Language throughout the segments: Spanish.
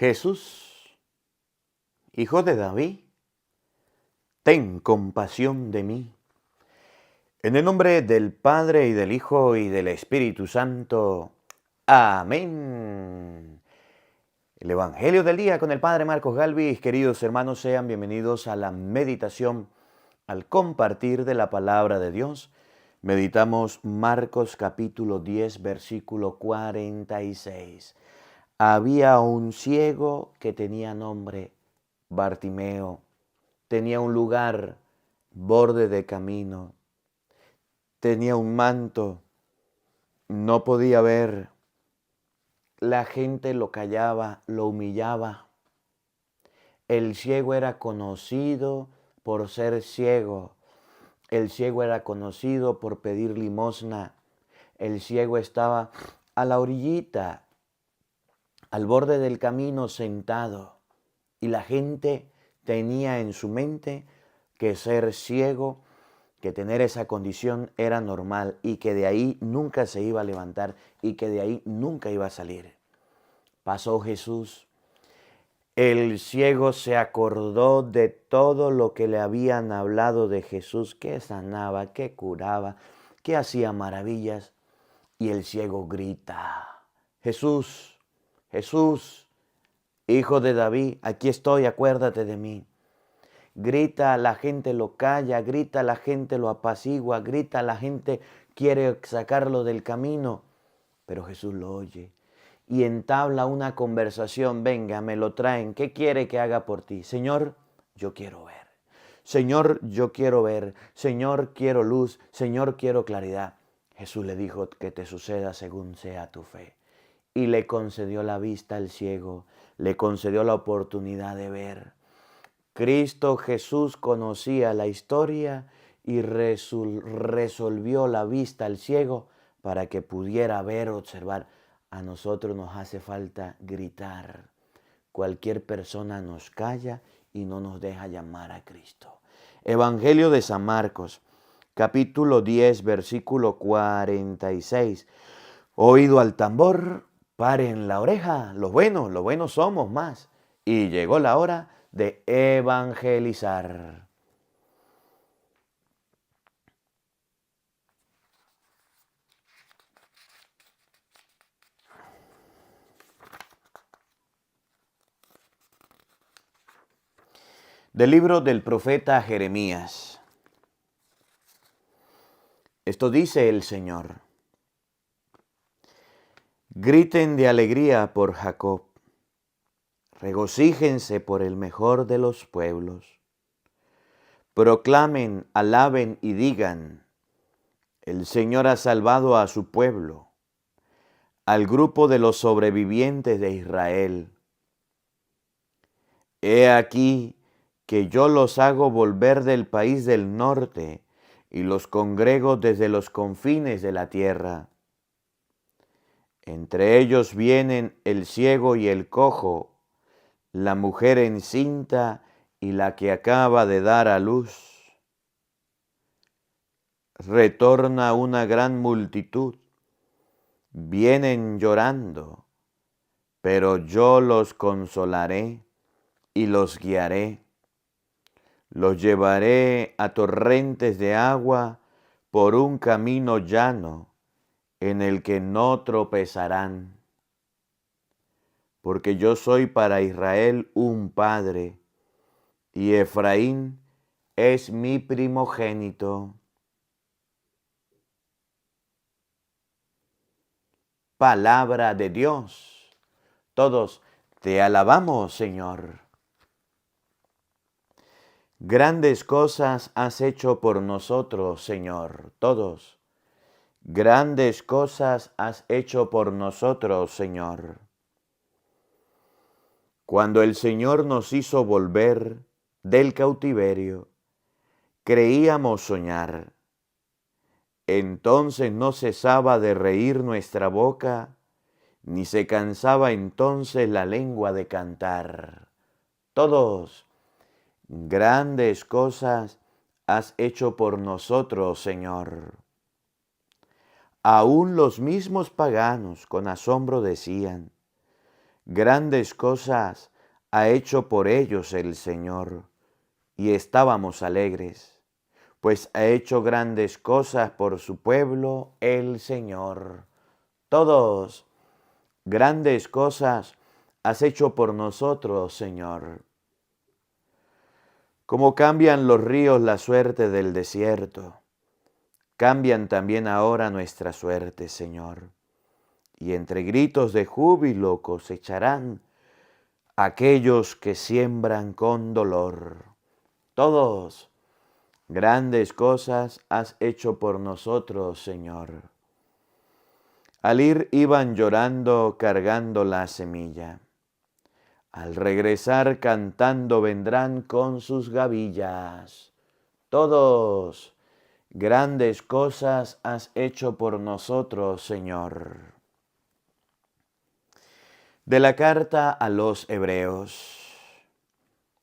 Jesús, hijo de David, ten compasión de mí. En el nombre del Padre, y del Hijo, y del Espíritu Santo. Amén. El Evangelio del día con el Padre Marcos Galvis. Queridos hermanos, sean bienvenidos a la meditación, al compartir de la palabra de Dios. Meditamos Marcos capítulo 10, versículo 46. Había un ciego que tenía nombre Bartimeo. Tenía un lugar, borde de camino. Tenía un manto. No podía ver. La gente lo callaba, lo humillaba. El ciego era conocido por ser ciego. El ciego era conocido por pedir limosna. El ciego estaba a la orillita, al borde del camino sentado. Y la gente tenía en su mente que ser ciego, que tener esa condición era normal y que de ahí nunca se iba a levantar y que de ahí nunca iba a salir. Pasó Jesús. El ciego se acordó de todo lo que le habían hablado de Jesús, que sanaba, que curaba, que hacía maravillas. Y el ciego grita: Jesús, Jesús, Hijo de David, aquí estoy, acuérdate de mí. Grita, la gente lo calla, grita, la gente lo apacigua, grita, la gente quiere sacarlo del camino. Pero Jesús lo oye y entabla una conversación. Venga, me lo traen. ¿Qué quiere que haga por ti? Señor, yo quiero ver. Señor, yo quiero ver. Señor, quiero luz. Señor, quiero claridad. Jesús le dijo: que te suceda según sea tu fe. Y le concedió la vista al ciego, le concedió la oportunidad de ver. Cristo Jesús conocía la historia y resolvió la vista al ciego para que pudiera ver, observar. A nosotros nos hace falta gritar. Cualquier persona nos calla y no nos deja llamar a Cristo. Evangelio de San Marcos, capítulo 10, versículo 46. Oído al tambor, paren la oreja, los buenos somos más. Y llegó la hora de evangelizar. Del libro del profeta Jeremías. Esto dice el Señor: griten de alegría por Jacob, regocíjense por el mejor de los pueblos. Proclamen, alaben y digan: el Señor ha salvado a su pueblo, al grupo de los sobrevivientes de Israel. He aquí que yo los hago volver del país del norte y los congrego desde los confines de la tierra. Entre ellos vienen el ciego y el cojo, la mujer encinta y la que acaba de dar a luz. Retorna una gran multitud, vienen llorando, pero yo los consolaré y los guiaré. Los llevaré a torrentes de agua por un camino llano en el que no tropezarán. Porque yo soy para Israel un padre, y Efraín es mi primogénito. Palabra de Dios. Todos te alabamos, Señor. Grandes cosas has hecho por nosotros, Señor. Todos. Grandes cosas has hecho por nosotros, Señor. Cuando el Señor nos hizo volver del cautiverio, creíamos soñar. Entonces no cesaba de reír nuestra boca, ni se cansaba entonces la lengua de cantar. Todos, grandes cosas has hecho por nosotros, Señor. Aún los mismos paganos con asombro decían: Grandes cosas ha hecho por ellos el Señor, y estábamos alegres, pues ha hecho grandes cosas por su pueblo el Señor. Todos, grandes cosas has hecho por nosotros, Señor. Como cambian los ríos la suerte del desierto, cambian también ahora nuestra suerte, Señor. Y entre gritos de júbilo cosecharán aquellos que siembran con dolor. Todos, grandes cosas has hecho por nosotros, Señor. Al ir iban llorando cargando la semilla. Al regresar cantando vendrán con sus gavillas. Todos, grandes cosas has hecho por nosotros, Señor. De la carta a los Hebreos.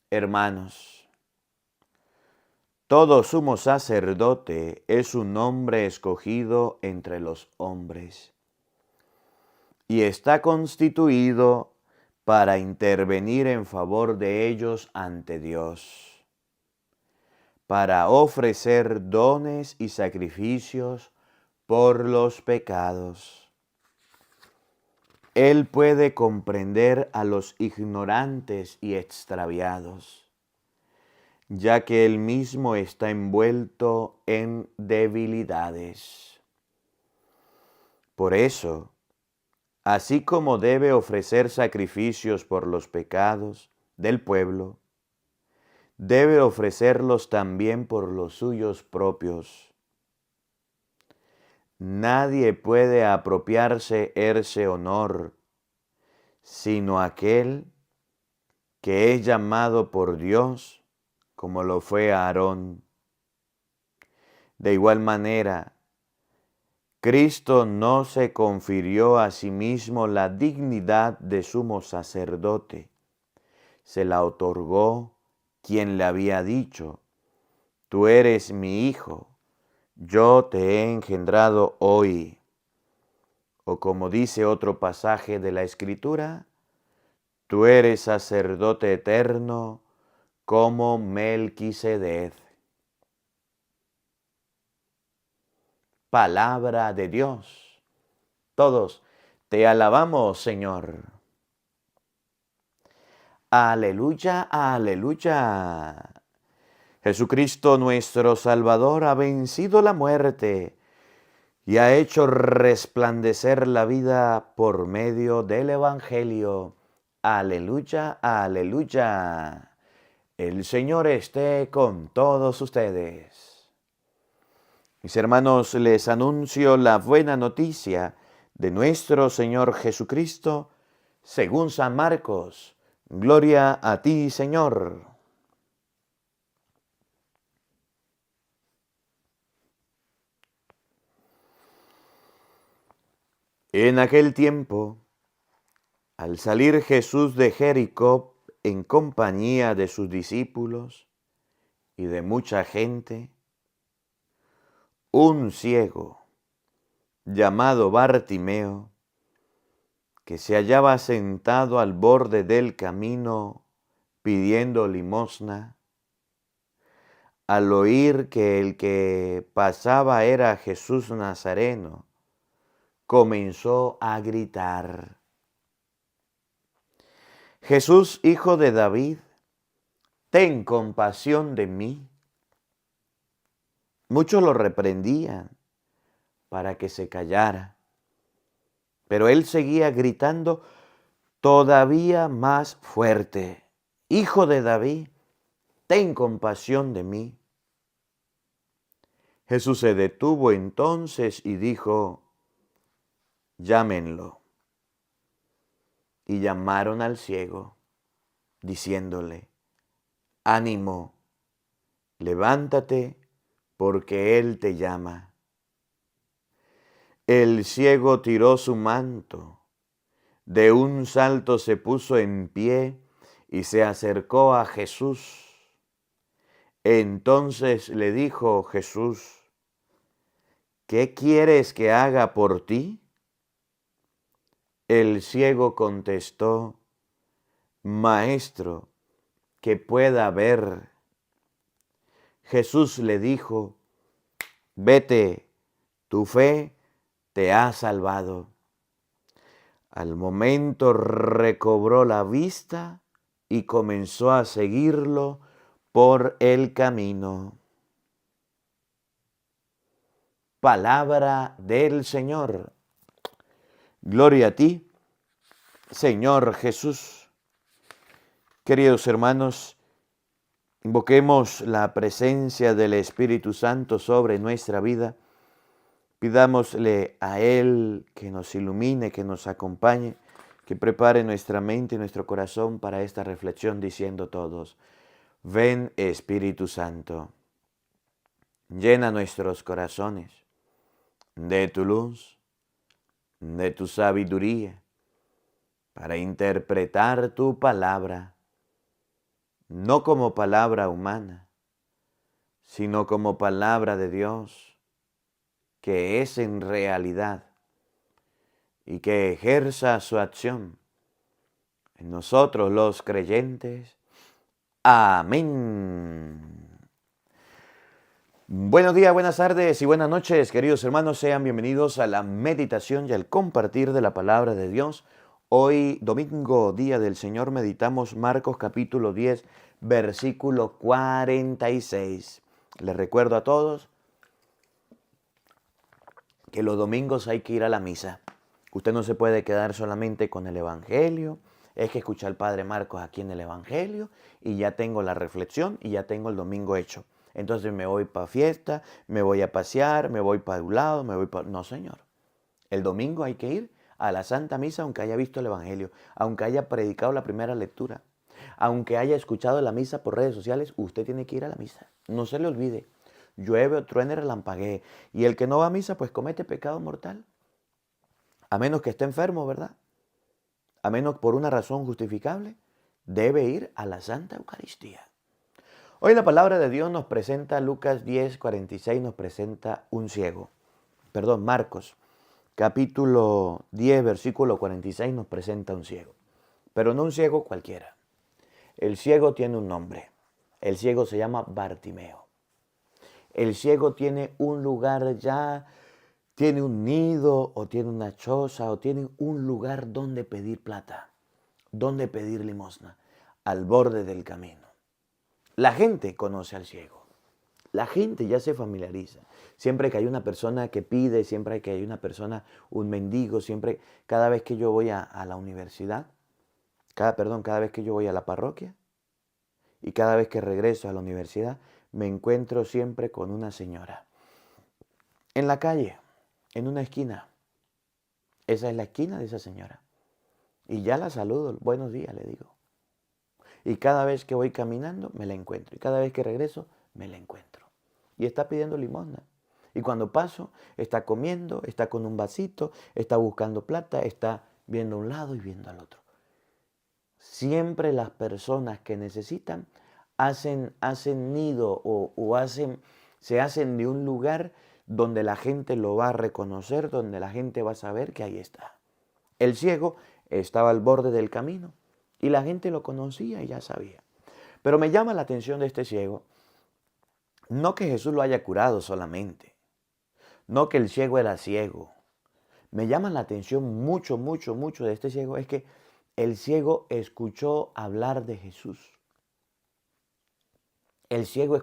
Hermanos, todo sumo sacerdote es un hombre escogido entre los hombres y está constituido para intervenir en favor de ellos ante Dios, para ofrecer dones y sacrificios por los pecados. Él puede comprender a los ignorantes y extraviados, ya que él mismo está envuelto en debilidades. Por eso, así como debe ofrecer sacrificios por los pecados del pueblo, debe ofrecerlos también por los suyos propios. Nadie puede apropiarse ese honor, sino aquel que es llamado por Dios, como lo fue Aarón. De igual manera, Cristo no se confirió a sí mismo la dignidad de sumo sacerdote. Se la otorgó quien le había dicho: tú eres mi hijo, yo te he engendrado hoy. O como dice otro pasaje de la Escritura, tú eres sacerdote eterno como Melquisedec. Palabra de Dios. Todos te alabamos, Señor. Aleluya, aleluya. Jesucristo nuestro Salvador ha vencido la muerte y ha hecho resplandecer la vida por medio del Evangelio. Aleluya, aleluya. El Señor esté con todos ustedes. Mis hermanos, les anuncio la buena noticia de nuestro Señor Jesucristo según San Marcos. Gloria a ti, Señor. En aquel tiempo, al salir Jesús de Jericó en compañía de sus discípulos y de mucha gente, un ciego llamado Bartimeo, que se hallaba sentado al borde del camino pidiendo limosna, al oír que el que pasaba era Jesús Nazareno, comenzó a gritar: Jesús, hijo de David, ten compasión de mí. Muchos lo reprendían para que se callara, pero él seguía gritando todavía más fuerte: Hijo de David, ten compasión de mí. Jesús se detuvo entonces y dijo: llámenlo. Y llamaron al ciego, diciéndole: ánimo, levántate, porque él te llama. El ciego tiró su manto, de un salto se puso en pie y se acercó a Jesús. Entonces le dijo Jesús: ¿qué quieres que haga por ti? El ciego contestó: Maestro, que pueda ver. Jesús le dijo, vete, tu fe te ha salvado. Al momento recobró la vista y comenzó a seguirlo por el camino. Palabra del Señor. Gloria a ti, Señor Jesús. Queridos hermanos, invoquemos la presencia del Espíritu Santo sobre nuestra vida. Pidámosle a Él que nos ilumine, que nos acompañe, que prepare nuestra mente y nuestro corazón para esta reflexión, diciendo todos, ven Espíritu Santo, llena nuestros corazones de tu luz, de tu sabiduría, para interpretar tu palabra, no como palabra humana, sino como palabra de Dios, que es en realidad y que ejerza su acción en nosotros los creyentes. Amén. Buenos días, buenas tardes y buenas noches, queridos hermanos. Sean bienvenidos a la meditación y al compartir de la palabra de Dios. Hoy, domingo, día del Señor, meditamos Marcos capítulo 10, versículo 46. Les recuerdo a todos que los domingos hay que ir a la misa. Usted no se puede quedar solamente con el Evangelio. Es que escucha al Padre Marcos aquí en el Evangelio y ya tengo la reflexión y ya tengo el domingo hecho. Entonces me voy para fiesta, me voy a pasear, me voy para un lado, me voy para... No, señor. El domingo hay que ir a la Santa Misa aunque haya visto el Evangelio, aunque haya predicado la primera lectura, aunque haya escuchado la misa por redes sociales, usted tiene que ir a la misa. No se le olvide. Llueve o truene, relampaguee. Y el que no va a misa, pues comete pecado mortal. A menos que esté enfermo, ¿verdad? A menos por una razón justificable, debe ir a la Santa Eucaristía. Hoy la palabra de Dios nos presenta, Lucas 10, 46, nos presenta un ciego. Marcos capítulo 10, versículo 46 nos presenta un ciego. Pero no un ciego cualquiera. El ciego tiene un nombre. El ciego se llama Bartimeo. El ciego tiene un lugar ya, tiene un nido o tiene una choza o tiene un lugar donde pedir plata, donde pedir limosna, al borde del camino. La gente conoce al ciego. La gente ya se familiariza. Siempre que hay una persona que pide, siempre que hay una persona, un mendigo, siempre, cada vez que yo voy a la universidad, cada vez que yo voy a la parroquia y cada vez que regreso a la universidad, me encuentro siempre con una señora. En la calle, en una esquina. Esa es la esquina de esa señora. Y ya la saludo, buenos días, le digo. Y cada vez que voy caminando, me la encuentro. Y cada vez que regreso, me la encuentro. Y está pidiendo limosna. Y cuando paso, está comiendo, está con un vasito, está buscando plata, está viendo a un lado y viendo al otro. Siempre las personas que necesitan hacen nido se hacen de un lugar donde la gente lo va a reconocer, donde la gente va a saber que ahí está. El ciego estaba al borde del camino y la gente lo conocía y ya sabía. Pero me llama la atención de este ciego, no que Jesús lo haya curado solamente, no que el ciego era ciego. Me llama la atención mucho de este ciego, es que el ciego escuchó hablar de Jesús. El ciego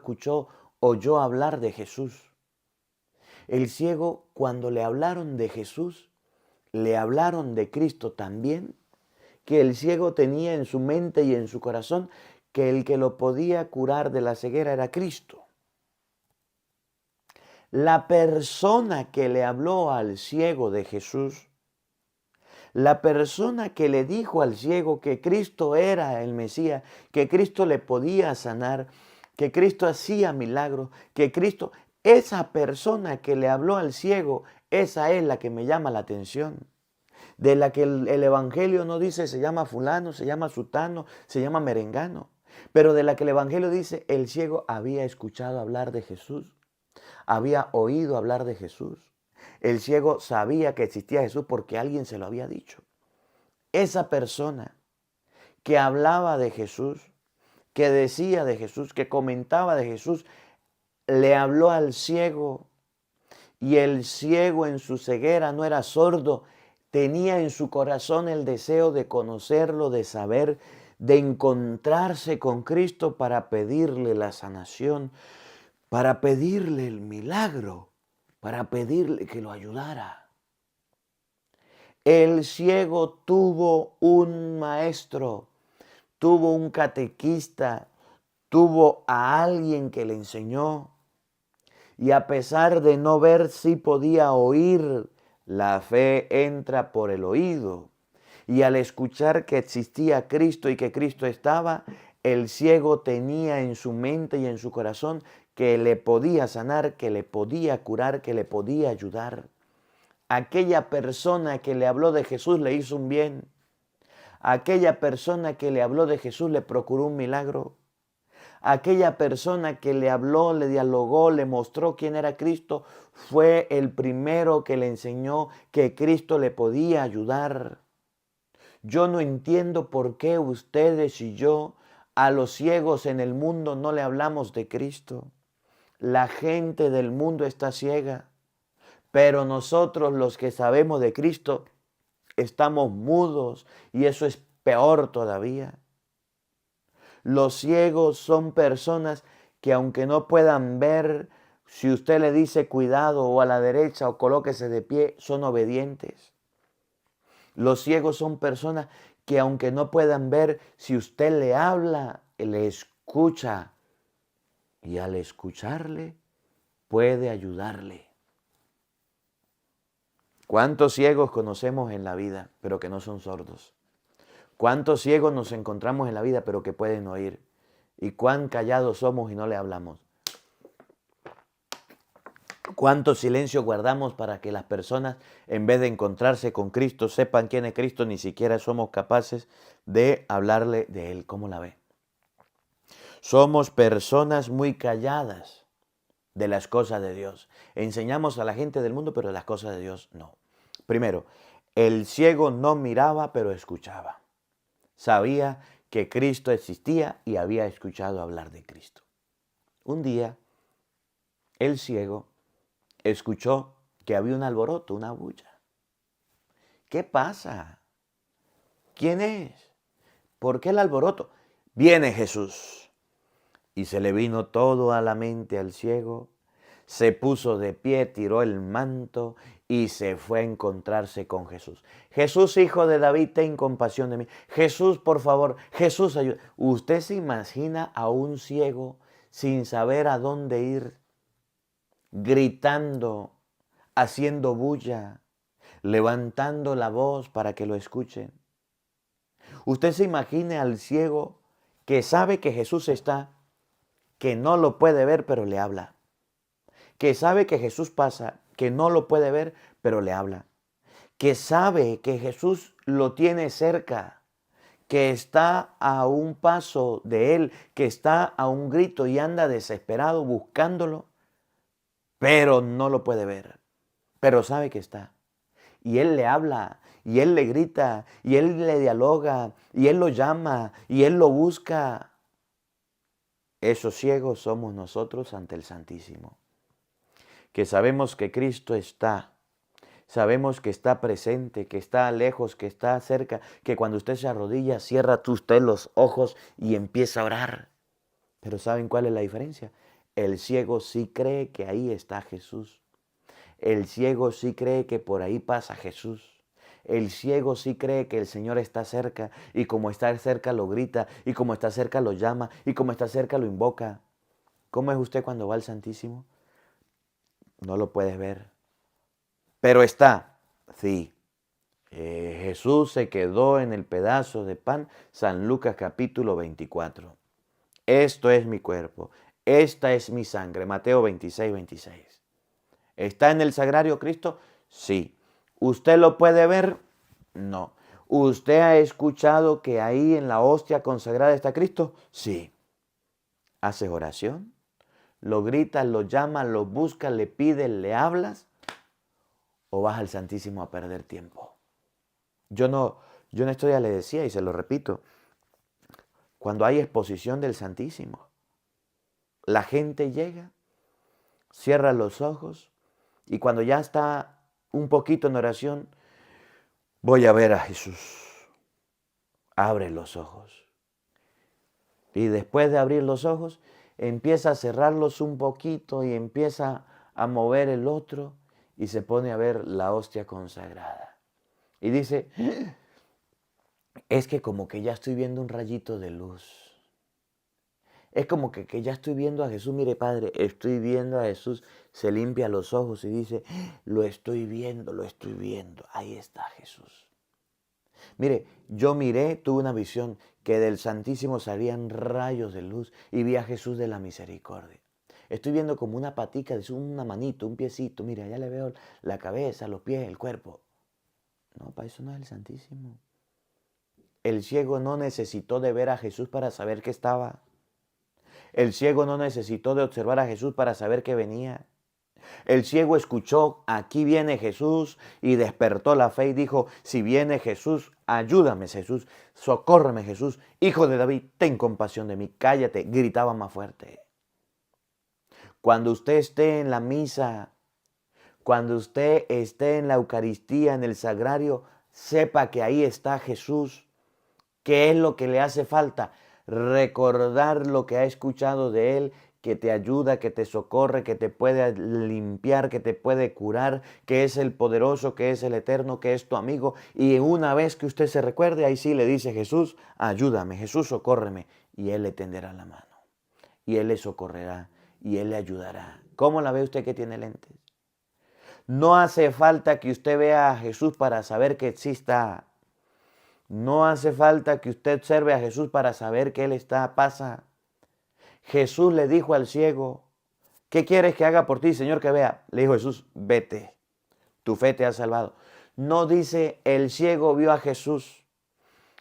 oyó hablar de Jesús. El ciego, cuando le hablaron de Jesús, le hablaron de Cristo también, que el ciego tenía en su mente y en su corazón que el que lo podía curar de la ceguera era Cristo. La persona que le habló al ciego de Jesús, la persona que le dijo al ciego que Cristo era el Mesías, que Cristo le podía sanar, que Cristo hacía milagros, que Cristo, esa persona que le habló al ciego, esa es la que me llama la atención. De la que el Evangelio no dice se llama fulano, se llama sutano, se llama merengano. Pero de la que el Evangelio dice el ciego había escuchado hablar de Jesús, había oído hablar de Jesús. El ciego sabía que existía Jesús porque alguien se lo había dicho. Esa persona que hablaba de Jesús, que decía de Jesús, que comentaba de Jesús, le habló al ciego, y el ciego en su ceguera no era sordo, tenía en su corazón el deseo de conocerlo, de saber, de encontrarse con Cristo para pedirle la sanación, para pedirle el milagro, para pedirle que lo ayudara. El ciego tuvo un maestro, tuvo un catequista, tuvo a alguien que le enseñó. Y a pesar de no ver, sí podía oír. La fe entra por el oído. Y al escuchar que existía Cristo y que Cristo estaba, el ciego tenía en su mente y en su corazón que le podía sanar, que le podía curar, que le podía ayudar. Aquella persona que le habló de Jesús le hizo un bien. Aquella persona que le habló de Jesús le procuró un milagro. Aquella persona que le habló, le dialogó, le mostró quién era Cristo, fue el primero que le enseñó que Cristo le podía ayudar. Yo no entiendo por qué ustedes y yo a los ciegos en el mundo no le hablamos de Cristo. La gente del mundo está ciega, pero nosotros los que sabemos de Cristo estamos mudos y eso es peor todavía. Los ciegos son personas que aunque no puedan ver, si usted le dice cuidado o a la derecha o colóquese de pie, son obedientes. Los ciegos son personas que aunque no puedan ver, si usted le habla, le escucha. Y al escucharle, puede ayudarle. ¿Cuántos ciegos conocemos en la vida, pero que no son sordos? ¿Cuántos ciegos nos encontramos en la vida, pero que pueden oír? ¿Y cuán callados somos y no le hablamos? ¿Cuánto silencio guardamos para que las personas, en vez de encontrarse con Cristo, sepan quién es Cristo? Ni siquiera somos capaces de hablarle de Él. ¿Cómo la ve? Somos personas muy calladas de las cosas de Dios. Enseñamos a la gente del mundo, pero de las cosas de Dios no. Primero, el ciego no miraba, pero escuchaba. Sabía que Cristo existía y había escuchado hablar de Cristo. Un día, el ciego escuchó que había un alboroto, una bulla. ¿Qué pasa? ¿Quién es? ¿Por qué el alboroto? Viene Jesús. Y se le vino todo a la mente al ciego. Se puso de pie, tiró el manto y se fue a encontrarse con Jesús. Jesús, hijo de David, ten compasión de mí. Jesús, por favor, Jesús, ayuda. ¿Usted se imagina a un ciego sin saber a dónde ir, gritando, haciendo bulla, levantando la voz para que lo escuchen? ¿Usted se imagina al ciego que sabe que Jesús está, que no lo puede ver, pero le habla? Que sabe que Jesús pasa, que no lo puede ver, pero le habla. Que sabe que Jesús lo tiene cerca, que está a un paso de él, que está a un grito y anda desesperado buscándolo, pero no lo puede ver, pero sabe que está. Y él le habla, y él le grita, y él le dialoga, y él lo llama, y él lo busca. Esos ciegos somos nosotros ante el Santísimo, que sabemos que Cristo está, sabemos que está presente, que está lejos, que está cerca, que cuando usted se arrodilla, cierra usted los ojos y empieza a orar. Pero ¿saben cuál es la diferencia? El ciego sí cree que ahí está Jesús. El ciego sí cree que por ahí pasa Jesús. El ciego sí cree que el Señor está cerca y como está cerca lo grita y como está cerca lo llama y como está cerca lo invoca. ¿Cómo es usted cuando va al Santísimo? No lo puedes ver, pero está, sí. Jesús se quedó en el pedazo de pan, San Lucas capítulo 24. Esto es mi cuerpo, esta es mi sangre, Mateo 26, 26. ¿Está en el sagrario Cristo? Sí. ¿Usted lo puede ver? No. ¿Usted ha escuchado que ahí en la hostia consagrada está Cristo? Sí. ¿Haces oración? ¿Lo gritas, lo llamas, lo buscas, le pides, le hablas? ¿O vas al Santísimo a perder tiempo? Yo en esta ya le decía y se lo repito, cuando hay exposición del Santísimo. La gente llega, cierra los ojos y cuando ya está un poquito en oración, voy a ver a Jesús. Abre los ojos. Y después de abrir los ojos, empieza a cerrarlos un poquito y empieza a mover el otro y se pone a ver la hostia consagrada. Y dice, es que como que ya estoy viendo un rayito de luz. Es como que ya estoy viendo a Jesús. Mire, Padre, estoy viendo a Jesús. Se limpia los ojos y dice, lo estoy viendo, lo estoy viendo. Ahí está Jesús. Mire, yo miré, tuve una visión que del Santísimo salían rayos de luz y vi a Jesús de la misericordia. Estoy viendo como una patica, una manito, un piecito. Mire, allá le veo la cabeza, los pies, el cuerpo. No, para eso no es el Santísimo. El ciego no necesitó de ver a Jesús para saber que estaba. El ciego no necesitó de observar a Jesús para saber que venía. El ciego escuchó, aquí viene Jesús, y despertó la fe y dijo, si viene Jesús, ayúdame Jesús, socórreme Jesús, hijo de David, ten compasión de mí, cállate, gritaba más fuerte. Cuando usted esté en la misa, cuando usted esté en la Eucaristía, en el sagrario, sepa que ahí está Jesús. ¿Qué es lo que le hace falta? Recordar lo que ha escuchado de Él, que te ayuda, que te socorre, que te puede limpiar, que te puede curar, que es el poderoso, que es el eterno, que es tu amigo. Y una vez que usted se recuerde, ahí sí le dice Jesús, ayúdame, Jesús, socórreme. Y Él le tenderá la mano, y Él le socorrerá, y Él le ayudará. ¿Cómo la ve usted que tiene lentes? No hace falta que usted vea a Jesús para saber que exista. No hace falta que usted observe a Jesús para saber que Él pasa. Jesús le dijo al ciego, ¿qué quieres que haga por ti, Señor, que vea? Le dijo Jesús, vete, tu fe te ha salvado. No dice el ciego vio a Jesús.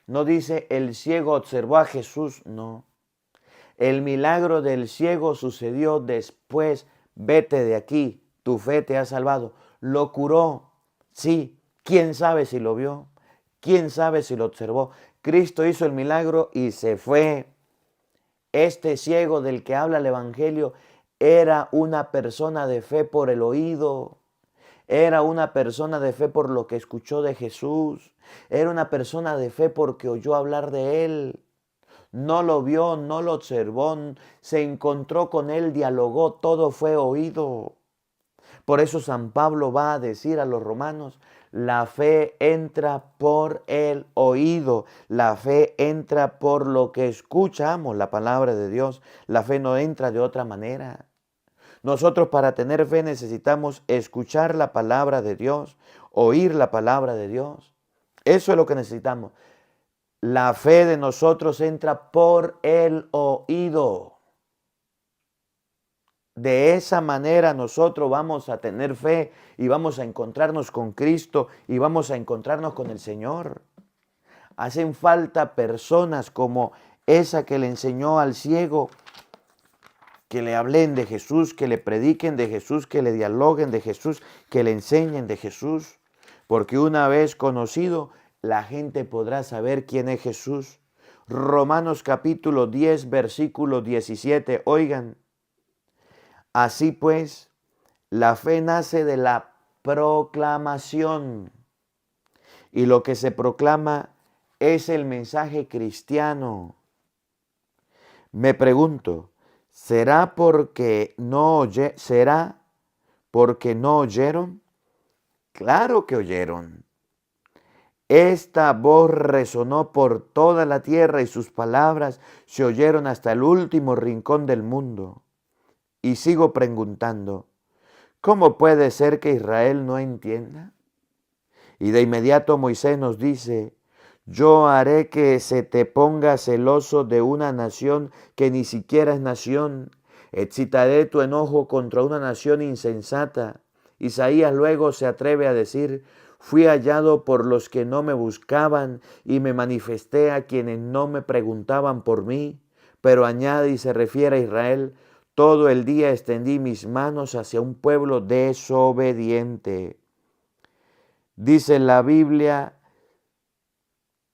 No dice el ciego observó a Jesús, no. El milagro del ciego sucedió después, vete de aquí, tu fe te ha salvado. Lo curó, sí, quién sabe si lo vio. ¿Quién sabe si lo observó? Cristo hizo el milagro y se fue. Este ciego del que habla el Evangelio era una persona de fe por el oído. Era una persona de fe por lo que escuchó de Jesús. Era una persona de fe porque oyó hablar de Él. No lo vio, no lo observó, se encontró con Él, dialogó, todo fue oído. Por eso San Pablo va a decir a los romanos, la fe entra por el oído, la fe entra por lo que escuchamos, la palabra de Dios. La fe no entra de otra manera. Nosotros para tener fe necesitamos escuchar la palabra de Dios, oír la palabra de Dios. Eso es lo que necesitamos. La fe de nosotros entra por el oído. De esa manera nosotros vamos a tener fe y vamos a encontrarnos con Cristo y vamos a encontrarnos con el Señor. Hacen falta personas como esa que le enseñó al ciego, que le hablen de Jesús, que le prediquen de Jesús, que le dialoguen de Jesús, que le enseñen de Jesús. Porque una vez conocido, la gente podrá saber quién es Jesús. Romanos capítulo 10, versículo 17, oigan. Así pues, la fe nace de la proclamación y lo que se proclama es el mensaje cristiano. Me pregunto, ¿será porque no oyeron? Claro que oyeron. Esta voz resonó por toda la tierra y sus palabras se oyeron hasta el último rincón del mundo. Y sigo preguntando, ¿cómo puede ser que Israel no entienda? Y de inmediato Moisés nos dice, yo haré que se te ponga celoso de una nación que ni siquiera es nación. Excitaré tu enojo contra una nación insensata. Isaías luego se atreve a decir, fui hallado por los que no me buscaban y me manifesté a quienes no me preguntaban por mí. Pero añade y se refiere a Israel, todo el día extendí mis manos hacia un pueblo desobediente. Dice la Biblia,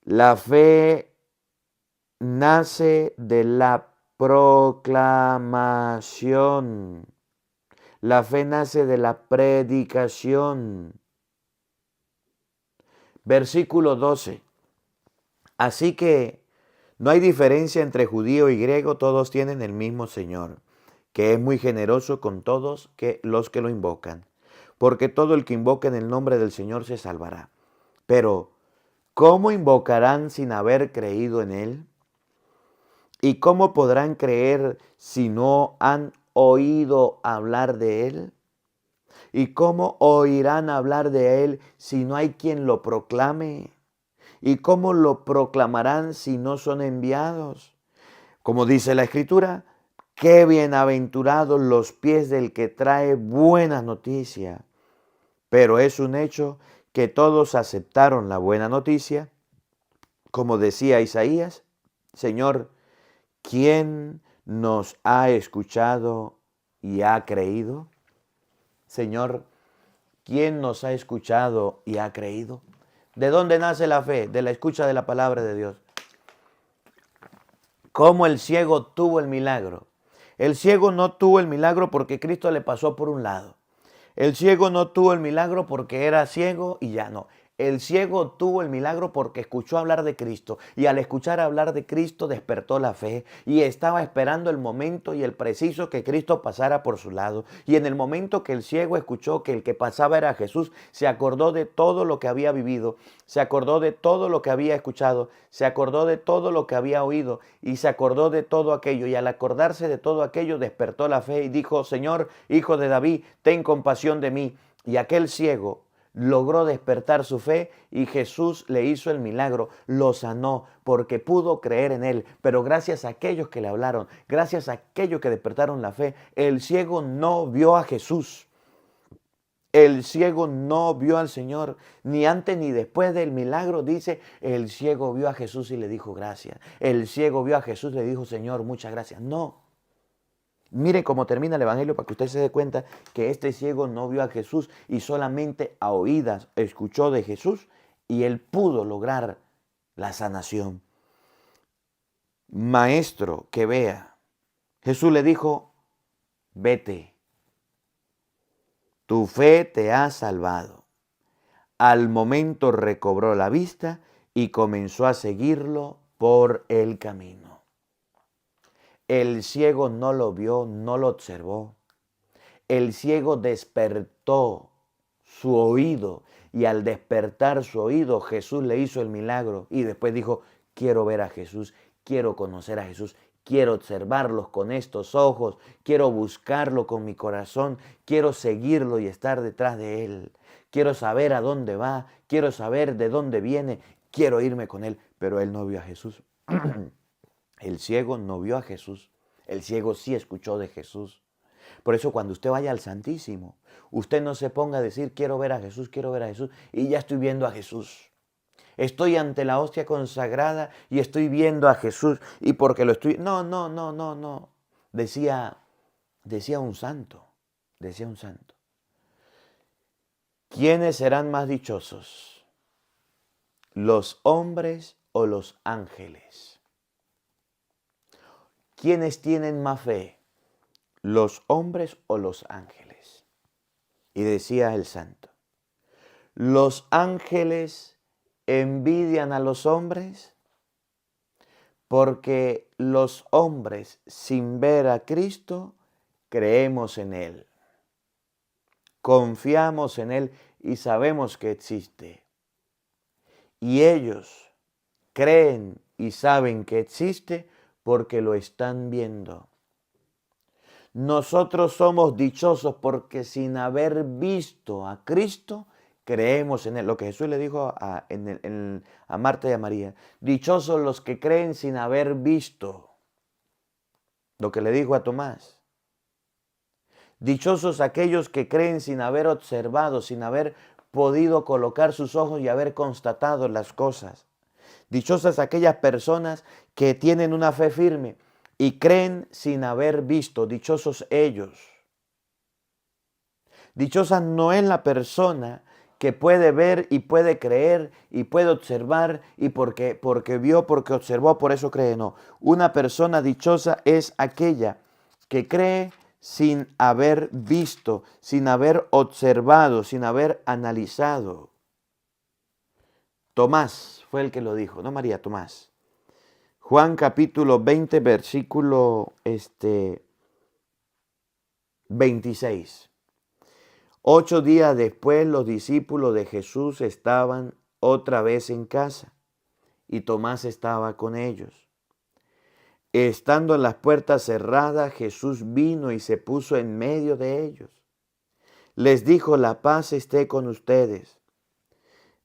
la fe nace de la proclamación. La fe nace de la predicación. Versículo 12. Así que no hay diferencia entre judío y griego, todos tienen el mismo Señor, que es muy generoso con todos los que lo invocan, porque todo el que invoque en el nombre del Señor se salvará. Pero, ¿cómo invocarán sin haber creído en Él? ¿Y cómo podrán creer si no han oído hablar de Él? ¿Y cómo oirán hablar de Él si no hay quien lo proclame? ¿Y cómo lo proclamarán si no son enviados? Como dice la Escritura, qué bienaventurados los pies del que trae buena noticia. Pero es un hecho que todos aceptaron la buena noticia. Como decía Isaías, Señor, ¿quién nos ha escuchado y ha creído? Señor, ¿quién nos ha escuchado y ha creído? ¿De dónde nace la fe? De la escucha de la palabra de Dios. ¿Cómo el ciego tuvo el milagro? El ciego no tuvo el milagro porque Cristo le pasó por un lado. El ciego no tuvo el milagro porque era ciego y ya no. El ciego tuvo el milagro porque escuchó hablar de Cristo y al escuchar hablar de Cristo despertó la fe y estaba esperando el momento y el preciso que Cristo pasara por su lado. Y en el momento que el ciego escuchó que el que pasaba era Jesús, se acordó de todo lo que había vivido, se acordó de todo lo que había escuchado, se acordó de todo lo que había oído y se acordó de todo aquello. Y al acordarse de todo aquello despertó la fe y dijo, Señor, Hijo de David, ten compasión de mí. Y aquel ciego logró despertar su fe y Jesús le hizo el milagro, lo sanó porque pudo creer en él. Pero gracias a aquellos que le hablaron, gracias a aquellos que despertaron la fe, el ciego no vio a Jesús. El ciego no vio al Señor, ni antes ni después del milagro. Dice, el ciego vio a Jesús y le dijo gracias. El ciego vio a Jesús y le dijo, Señor, muchas gracias. No. Mire cómo termina el Evangelio para que usted se dé cuenta que este ciego no vio a Jesús y solamente a oídas escuchó de Jesús y él pudo lograr la sanación. Maestro, que vea. Jesús le dijo, vete, tu fe te ha salvado. Al momento recobró la vista y comenzó a seguirlo por el camino. El ciego no lo vio, no lo observó. El ciego despertó su oído y al despertar su oído Jesús le hizo el milagro y después dijo, quiero ver a Jesús, quiero conocer a Jesús, quiero observarlos con estos ojos, quiero buscarlo con mi corazón, quiero seguirlo y estar detrás de él. Quiero saber a dónde va, quiero saber de dónde viene, quiero irme con él. Pero él no vio a Jesús. El ciego no vio a Jesús. El ciego sí escuchó de Jesús. Por eso cuando usted vaya al Santísimo, usted no se ponga a decir, quiero ver a Jesús, y ya estoy viendo a Jesús. Estoy ante la hostia consagrada y estoy viendo a Jesús. Y porque lo estoy... No. Decía un santo. ¿Quiénes serán más dichosos? ¿Los hombres o los ángeles? ¿Quiénes tienen más fe? ¿Los hombres o los ángeles? Y decía el santo, ¿los ángeles envidian a los hombres? Porque los hombres, sin ver a Cristo, creemos en Él. Confiamos en Él y sabemos que existe. Y ellos creen y saben que existe porque lo están viendo. Nosotros somos dichosos porque sin haber visto a Cristo, creemos en Él. Lo que Jesús le dijo a Marta y a María. Dichosos los que creen sin haber visto. Lo que le dijo a Tomás. Dichosos aquellos que creen sin haber observado, sin haber podido colocar sus ojos y haber constatado las cosas. Dichosas aquellas personas que tienen una fe firme y creen sin haber visto. Dichosos ellos. Dichosa no es la persona que puede ver y puede creer y puede observar y porque vio, porque observó, por eso cree. No, una persona dichosa es aquella que cree sin haber visto, sin haber observado, sin haber analizado. Tomás fue el que lo dijo, no María, Tomás. Juan capítulo 20, versículo 26. 8 días después los discípulos de Jesús estaban otra vez en casa y Tomás estaba con ellos. Estando las puertas cerradas, Jesús vino y se puso en medio de ellos. Les dijo: la paz esté con ustedes.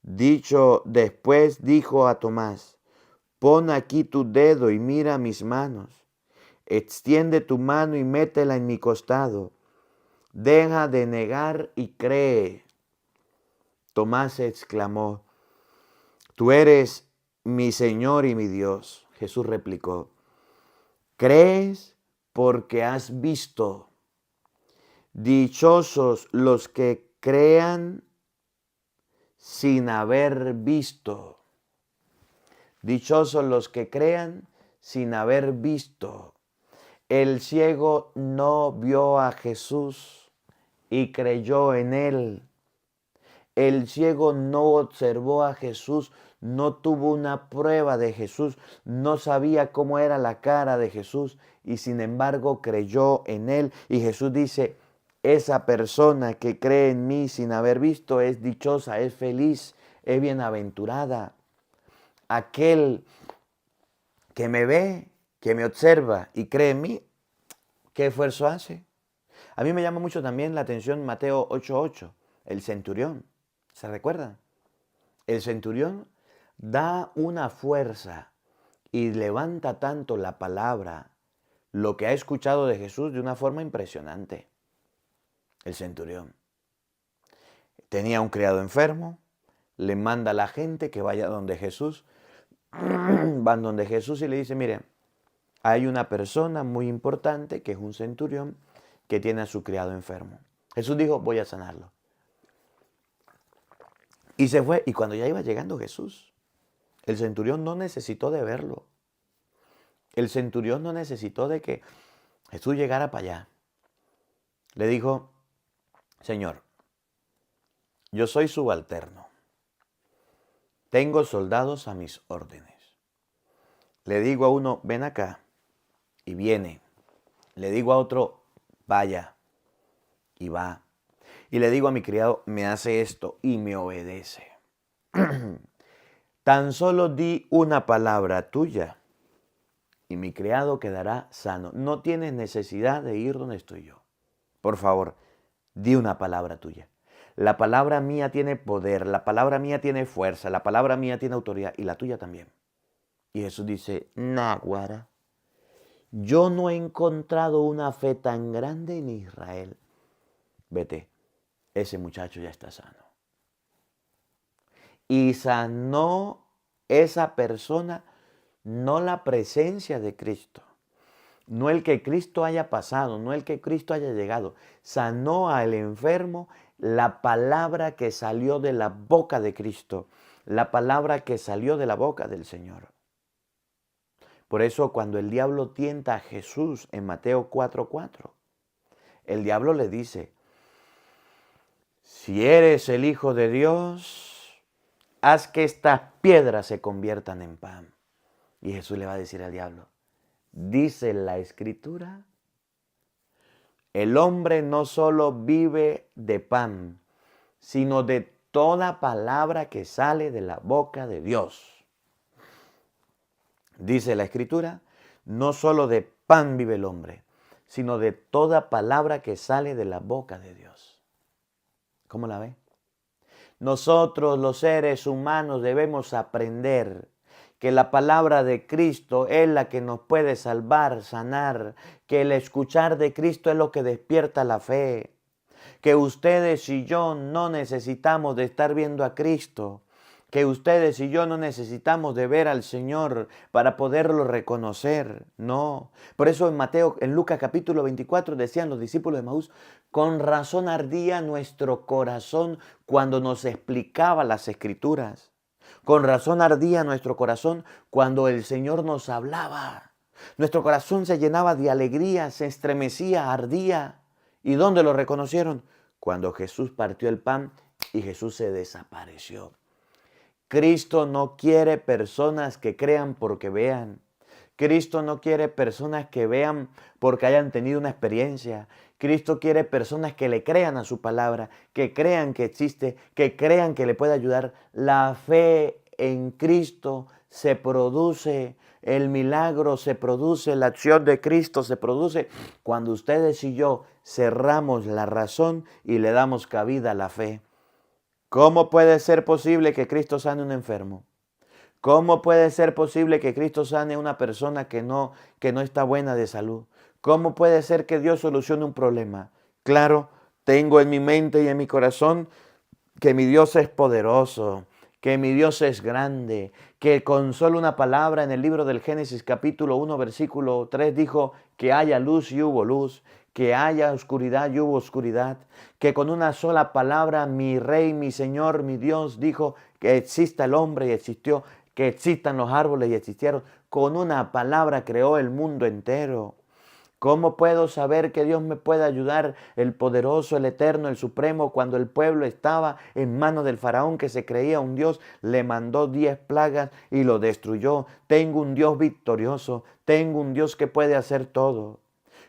Dicho después, dijo a Tomás: pon aquí tu dedo y mira mis manos. Extiende tu mano y métela en mi costado. Deja de negar y cree. Tomás exclamó: tú eres mi Señor y mi Dios. Jesús replicó: crees porque has visto. Dichosos los que crean sin haber visto. Dichosos los que crean sin haber visto. El ciego no vio a Jesús y creyó en él. El ciego no observó a Jesús, no tuvo una prueba de Jesús, no sabía cómo era la cara de Jesús y sin embargo creyó en él. Y Jesús dice: esa persona que cree en mí sin haber visto es dichosa, es feliz, es bienaventurada. Aquel que me ve, que me observa y cree en mí, ¿qué esfuerzo hace? A mí me llama mucho también la atención Mateo 8:8, el centurión. ¿Se recuerdan? El centurión da una fuerza y levanta tanto la palabra, lo que ha escuchado de Jesús, de una forma impresionante. El centurión tenía un criado enfermo, le manda a la gente que vaya donde Jesús. Van donde Jesús y le dice: mire, hay una persona muy importante que es un centurión que tiene a su criado enfermo. Jesús dijo: voy a sanarlo. Y se fue, y cuando ya iba llegando Jesús, el centurión no necesitó de verlo. El centurión no necesitó de que Jesús llegara para allá. Le dijo: Señor, yo soy subalterno. Tengo soldados a mis órdenes. Le digo a uno: ven acá, y viene. Le digo a otro: vaya, y va. Y le digo a mi criado: me hace esto, y me obedece. Tan solo di una palabra tuya y mi criado quedará sano. No tienes necesidad de ir donde estoy yo. Por favor, di una palabra tuya. La palabra mía tiene poder, la palabra mía tiene fuerza, la palabra mía tiene autoridad y la tuya también. Y Jesús dice: náguara, yo no he encontrado una fe tan grande en Israel. Vete, ese muchacho ya está sano. Y sanó esa persona, no la presencia de Cristo, no el que Cristo haya pasado, no el que Cristo haya llegado. Sanó al enfermo la palabra que salió de la boca de Cristo, la palabra que salió de la boca del Señor. Por eso cuando el diablo tienta a Jesús en Mateo 4:4, el diablo le dice: si eres el Hijo de Dios, haz que estas piedras se conviertan en pan. Y Jesús le va a decir al diablo: dice la Escritura, el hombre no solo vive de pan, sino de toda palabra que sale de la boca de Dios. Dice la Escritura, no solo de pan vive el hombre, sino de toda palabra que sale de la boca de Dios. ¿Cómo la ve? Nosotros los seres humanos debemos aprender que la palabra de Cristo es la que nos puede salvar, sanar, que el escuchar de Cristo es lo que despierta la fe, que ustedes y yo no necesitamos de estar viendo a Cristo, que ustedes y yo no necesitamos de ver al Señor para poderlo reconocer, no. Por eso en Lucas capítulo 24 decían los discípulos de Maús, con razón ardía nuestro corazón cuando nos explicaba las Escrituras. Con razón ardía nuestro corazón cuando el Señor nos hablaba. Nuestro corazón se llenaba de alegría, se estremecía, ardía. ¿Y dónde lo reconocieron? Cuando Jesús partió el pan y Jesús se desapareció. Cristo no quiere personas que crean porque vean. Cristo no quiere personas que vean porque hayan tenido una experiencia. Cristo quiere personas que le crean a su palabra, que crean que existe, que crean que le puede ayudar. La fe en Cristo se produce, el milagro se produce, la acción de Cristo se produce cuando ustedes y yo cerramos la razón y le damos cabida a la fe. ¿Cómo puede ser posible que Cristo sane a un enfermo? ¿Cómo puede ser posible que Cristo sane a una persona que no está buena de salud? ¿Cómo puede ser que Dios solucione un problema? Claro, tengo en mi mente y en mi corazón que mi Dios es poderoso, que mi Dios es grande, que con solo una palabra en el libro del Génesis capítulo 1 versículo 3 dijo que haya luz y hubo luz, que haya oscuridad y hubo oscuridad, que con una sola palabra mi Rey, mi Señor, mi Dios dijo que exista el hombre y existió, que existan los árboles y existieron. Con una palabra creó el mundo entero. ¿Cómo puedo saber que Dios me puede ayudar, el poderoso, el eterno, el supremo, cuando el pueblo estaba en manos del faraón que se creía un Dios? Le mandó 10 plagas y lo destruyó. Tengo un Dios victorioso, tengo un Dios que puede hacer todo.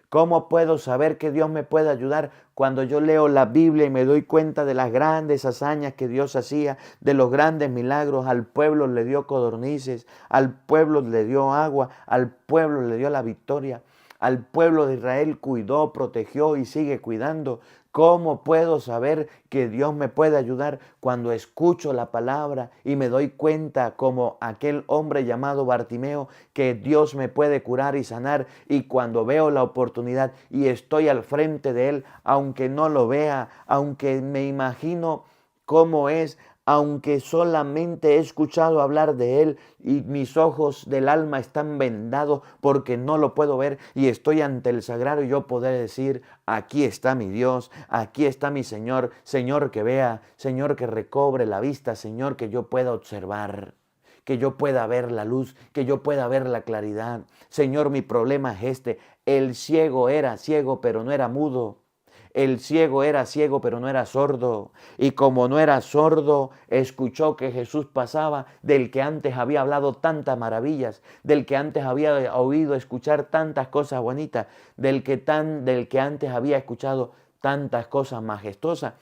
¿Cómo puedo saber que Dios me puede ayudar cuando yo leo la Biblia y me doy cuenta de las grandes hazañas que Dios hacía, de los grandes milagros? Al pueblo le dio codornices, al pueblo le dio agua, al pueblo le dio la victoria. Al pueblo de Israel cuidó, protegió y sigue cuidando. ¿Cómo puedo saber que Dios me puede ayudar cuando escucho la palabra y me doy cuenta, como aquel hombre llamado Bartimeo, que Dios me puede curar y sanar? Y cuando veo la oportunidad y estoy al frente de Él, aunque no lo vea, aunque me imagino cómo es, aunque solamente he escuchado hablar de Él y mis ojos del alma están vendados porque no lo puedo ver, y estoy ante el sagrario, y yo poder decir, aquí está mi Dios, aquí está mi Señor, Señor que vea, Señor que recobre la vista, Señor que yo pueda observar, que yo pueda ver la luz, que yo pueda ver la claridad. Señor, mi problema es este: el ciego era ciego pero no era mudo. El ciego era ciego, pero no era sordo. Y como no era sordo, escuchó que Jesús pasaba, del que antes había hablado tantas maravillas, del que antes había oído escuchar tantas cosas bonitas, del que antes había escuchado tantas cosas majestuosas.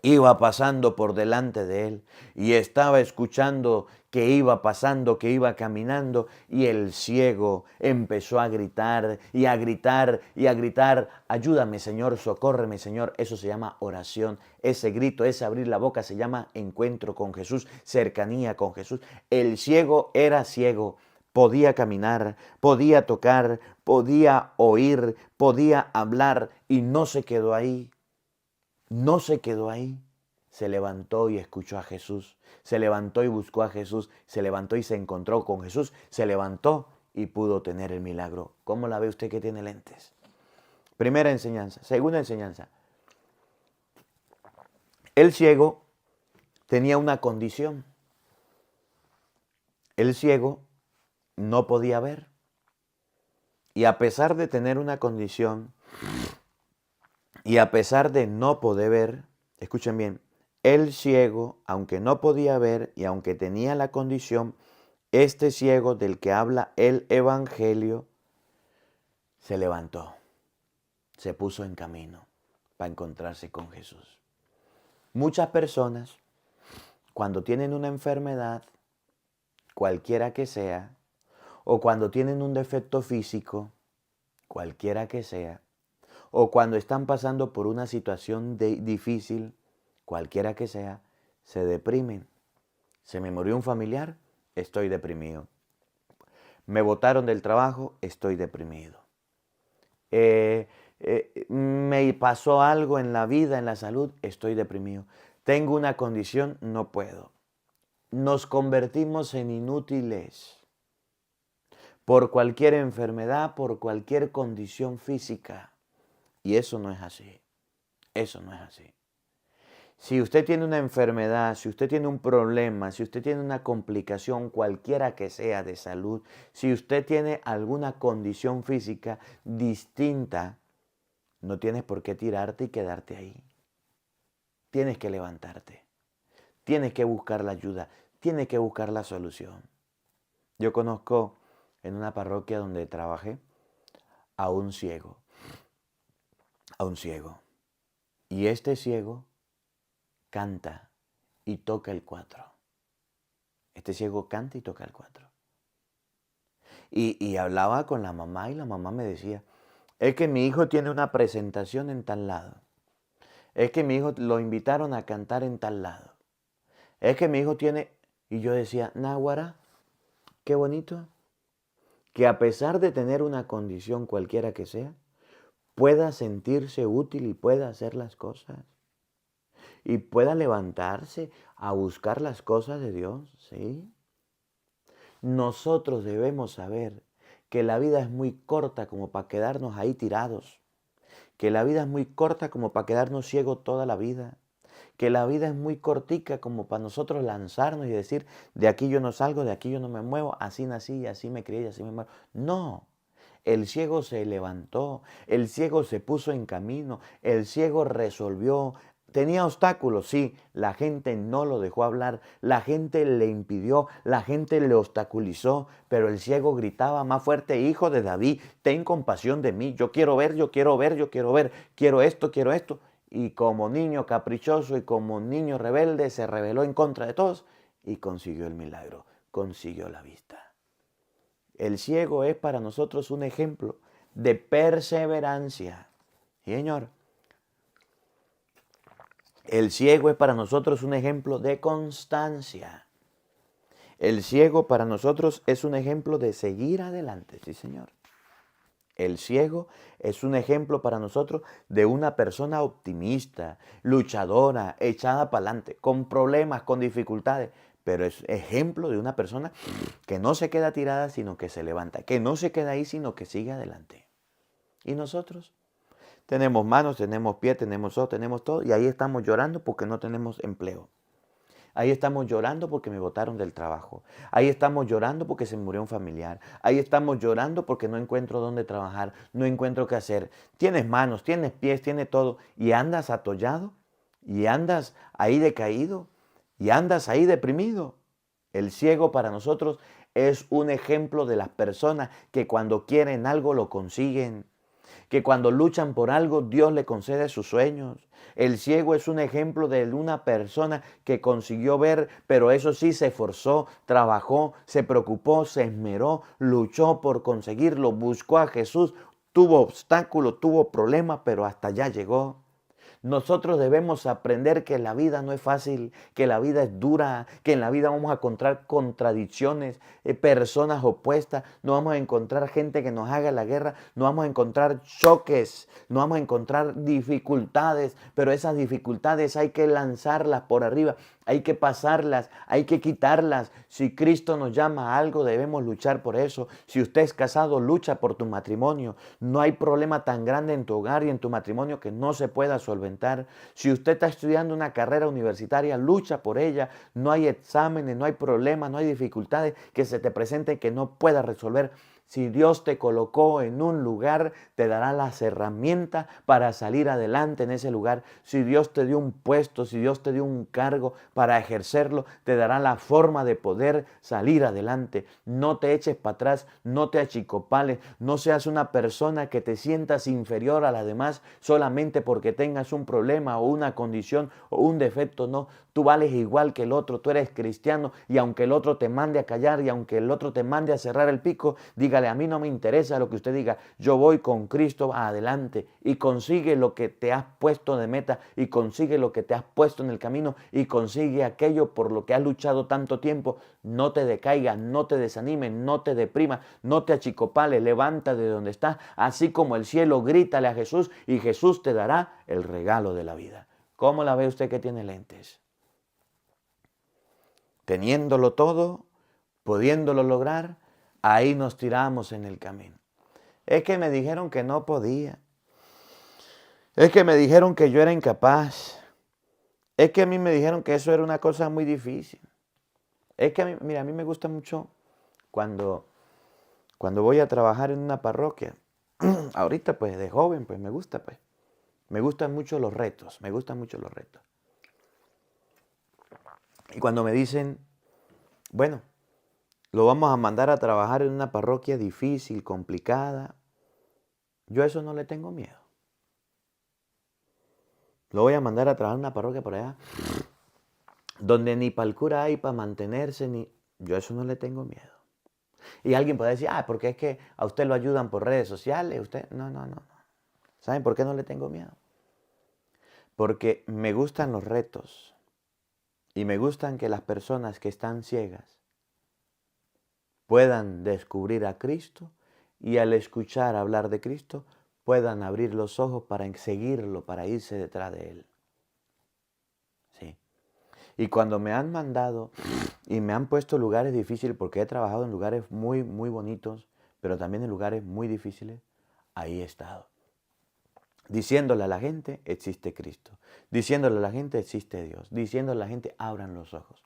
Iba pasando por delante de él y estaba escuchando que iba pasando, que iba caminando, y el ciego empezó a gritar y a gritar y a gritar: ayúdame, Señor, socórreme, Señor. Eso se llama oración. Ese grito, ese abrir la boca, se llama encuentro con Jesús, cercanía con Jesús. El ciego era ciego. Podía caminar, podía tocar, podía oír, podía hablar, y no se quedó ahí. No se quedó ahí. Se levantó y escuchó a Jesús. Se levantó y buscó a Jesús. Se levantó y se encontró con Jesús. Se levantó y pudo tener el milagro. ¿Cómo la ve usted que tiene lentes? Primera enseñanza. Segunda enseñanza. El ciego tenía una condición. El ciego no podía ver. Y a pesar de tener una condición, y a pesar de no poder ver, escuchen bien, el ciego, aunque no podía ver y aunque tenía la condición, este ciego del que habla el Evangelio, se levantó, se puso en camino para encontrarse con Jesús. Muchas personas, cuando tienen una enfermedad, cualquiera que sea, o cuando tienen un defecto físico, cualquiera que sea, o cuando están pasando por una situación difícil, cualquiera que sea, se deprimen. Se me murió un familiar, estoy deprimido. Me botaron del trabajo, estoy deprimido. Me pasó algo en la vida, en la salud, estoy deprimido. Tengo una condición, no puedo. nos convertimos en inútiles por cualquier enfermedad, por cualquier condición física. Y eso no es así. Eso no es así. Si usted tiene una enfermedad, si usted tiene un problema, si usted tiene una complicación cualquiera que sea de salud, si usted tiene alguna condición física distinta, no tienes por qué tirarte y quedarte ahí. Tienes que levantarte. Tienes que buscar la ayuda. Tienes que buscar la solución. Yo conozco en una parroquia donde trabajé a un ciego. A un ciego. Y este ciego canta y toca el cuatro. Este ciego canta y toca el cuatro. Y hablaba con la mamá y la mamá me decía, es que mi hijo tiene una presentación en tal lado. Es que mi hijo lo invitaron a cantar en tal lado. Es que mi hijo tiene... Y yo decía, náguara, qué bonito. Que a pesar de tener una condición cualquiera que sea, pueda sentirse útil y pueda hacer las cosas. Y pueda levantarse a buscar las cosas de Dios, ¿sí? Nosotros debemos saber que la vida es muy corta como para quedarnos ahí tirados, que la vida es muy corta como para quedarnos ciegos toda la vida, que la vida es muy cortica como para nosotros lanzarnos y decir, de aquí yo no salgo, de aquí yo no me muevo, así nací y así me crié y así me muero. No, el ciego se levantó, el ciego se puso en camino, el ciego resolvió. Tenía obstáculos, sí, la gente no lo dejó hablar, la gente le impidió, la gente le obstaculizó, pero el ciego gritaba más fuerte, hijo de David, ten compasión de mí, yo quiero ver, yo quiero ver, yo quiero ver, quiero esto, quiero esto. Y como niño caprichoso y como niño rebelde se rebeló en contra de todos y consiguió el milagro, consiguió la vista. El ciego es para nosotros un ejemplo de perseverancia. ¿Sí, señor? El ciego es para nosotros un ejemplo de constancia. El ciego para nosotros es un ejemplo de seguir adelante, sí, señor. El ciego es un ejemplo para nosotros de una persona optimista, luchadora, echada para adelante, con problemas, con dificultades, pero es ejemplo de una persona que no se queda tirada, sino que se levanta, que no se queda ahí, sino que sigue adelante. ¿Y nosotros? Tenemos manos, tenemos pies, tenemos ojos, tenemos todo, y ahí estamos llorando porque no tenemos empleo. Ahí estamos llorando porque me botaron del trabajo. Ahí estamos llorando porque se murió un familiar. Ahí estamos llorando porque no encuentro dónde trabajar, no encuentro qué hacer. Tienes manos, tienes pies, tienes todo, y andas atollado, y andas ahí decaído, y andas ahí deprimido. El ciego para nosotros es un ejemplo de las personas que cuando quieren algo lo consiguen, que cuando luchan por algo Dios le concede sus sueños. El ciego es un ejemplo de una persona que consiguió ver, pero eso sí se esforzó, trabajó, se preocupó, se esmeró, luchó por conseguirlo, buscó a Jesús, tuvo obstáculos, tuvo problemas, pero hasta allá llegó. Nosotros debemos aprender que la vida no es fácil, que la vida es dura, que en la vida vamos a encontrar contradicciones, personas opuestas, no vamos a encontrar gente que nos haga la guerra, no vamos a encontrar choques, no vamos a encontrar dificultades, pero esas dificultades hay que lanzarlas por arriba, hay que pasarlas, hay que quitarlas. Si Cristo nos llama a algo, debemos luchar por eso. Si usted es casado, lucha por tu matrimonio. No hay problema tan grande en tu hogar y en tu matrimonio que no se pueda solventar. Si usted está estudiando una carrera universitaria, lucha por ella. No hay exámenes, no hay problemas, no hay dificultades que se te presenten que no puedas resolver. Si Dios te colocó en un lugar, te dará las herramientas para salir adelante en ese lugar. Si Dios te dio un puesto, si Dios te dio un cargo para ejercerlo, te dará la forma de poder salir adelante. No te eches para atrás, no te achicopales, no seas una persona que te sientas inferior a las demás solamente porque tengas un problema o una condición o un defecto. No, tú vales igual que el otro, tú eres cristiano y aunque el otro te mande a callar y aunque el otro te mande a cerrar el pico, dígale, a mí no me interesa lo que usted diga, yo voy con Cristo adelante y consigue lo que te has puesto de meta y consigue lo que te has puesto en el camino y consigue aquello por lo que has luchado tanto tiempo. No te decaigas, no te desanimes, no te deprimas, no te achicopales, levanta de donde estás, así como el cielo, grítale a Jesús y Jesús te dará el regalo de la vida. ¿Cómo la ve usted que tiene lentes? teniéndolo todo, pudiéndolo lograr, ahí nos tiramos en el camino. Es que me dijeron que no podía. Es que me dijeron que yo era incapaz. Es que a mí me dijeron que eso era una cosa muy difícil. Es que a mí me gusta mucho cuando voy a trabajar en una parroquia. Ahorita pues de joven pues me gusta pues. Me gustan mucho los retos, me gustan mucho los retos. Y cuando me dicen, bueno, lo vamos a mandar a trabajar en una parroquia difícil, complicada, yo a eso no le tengo miedo. Lo voy a mandar a trabajar en una parroquia por allá, donde ni para el cura hay para mantenerse, ni... Yo a eso no le tengo miedo. Y alguien puede decir, porque es que a usted lo ayudan por redes sociales, usted... No. ¿Saben por qué no le tengo miedo? Porque me gustan los retos y me gustan que las personas que están ciegas puedan descubrir a Cristo y al escuchar hablar de Cristo puedan abrir los ojos para seguirlo, para irse detrás de Él. Sí. Y cuando me han mandado y me han puesto lugares difíciles, porque he trabajado en lugares muy, muy bonitos, pero también en lugares muy difíciles, ahí he estado. Diciéndole a la gente, existe Cristo. Diciéndole a la gente, existe Dios. Diciéndole a la gente, abran los ojos.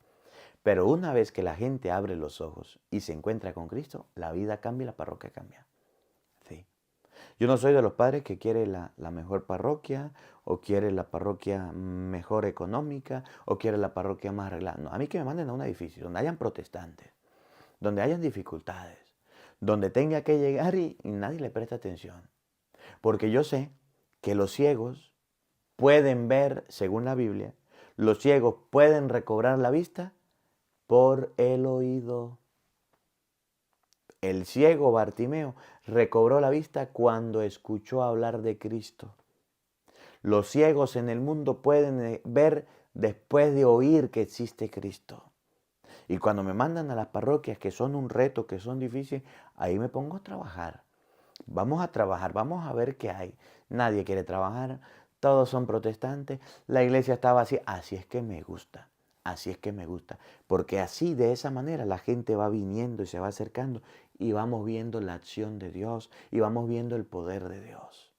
Pero una vez que la gente abre los ojos y se encuentra con Cristo, la vida cambia y la parroquia cambia. Sí. Yo no soy de los padres que quiere la mejor parroquia, o quiere la parroquia mejor económica, o quiere la parroquia más arreglada. No, a mí que me manden a un edificio donde hayan protestantes, donde hayan dificultades, donde tenga que llegar y nadie le presta atención. Porque yo sé que los ciegos pueden ver, según la Biblia, los ciegos pueden recobrar la vista por el oído. El ciego Bartimeo recobró la vista cuando escuchó hablar de Cristo. Los ciegos en el mundo pueden ver después de oír que existe Cristo. Y cuando me mandan a las parroquias que son un reto, que son difíciles, ahí me pongo a trabajar. Vamos a trabajar, vamos a ver qué hay. Nadie quiere trabajar, todos son protestantes, la iglesia está vacía. Así es que me gusta, así es que me gusta. Porque así, de esa manera, la gente va viniendo y se va acercando y vamos viendo la acción de Dios y vamos viendo el poder de Dios.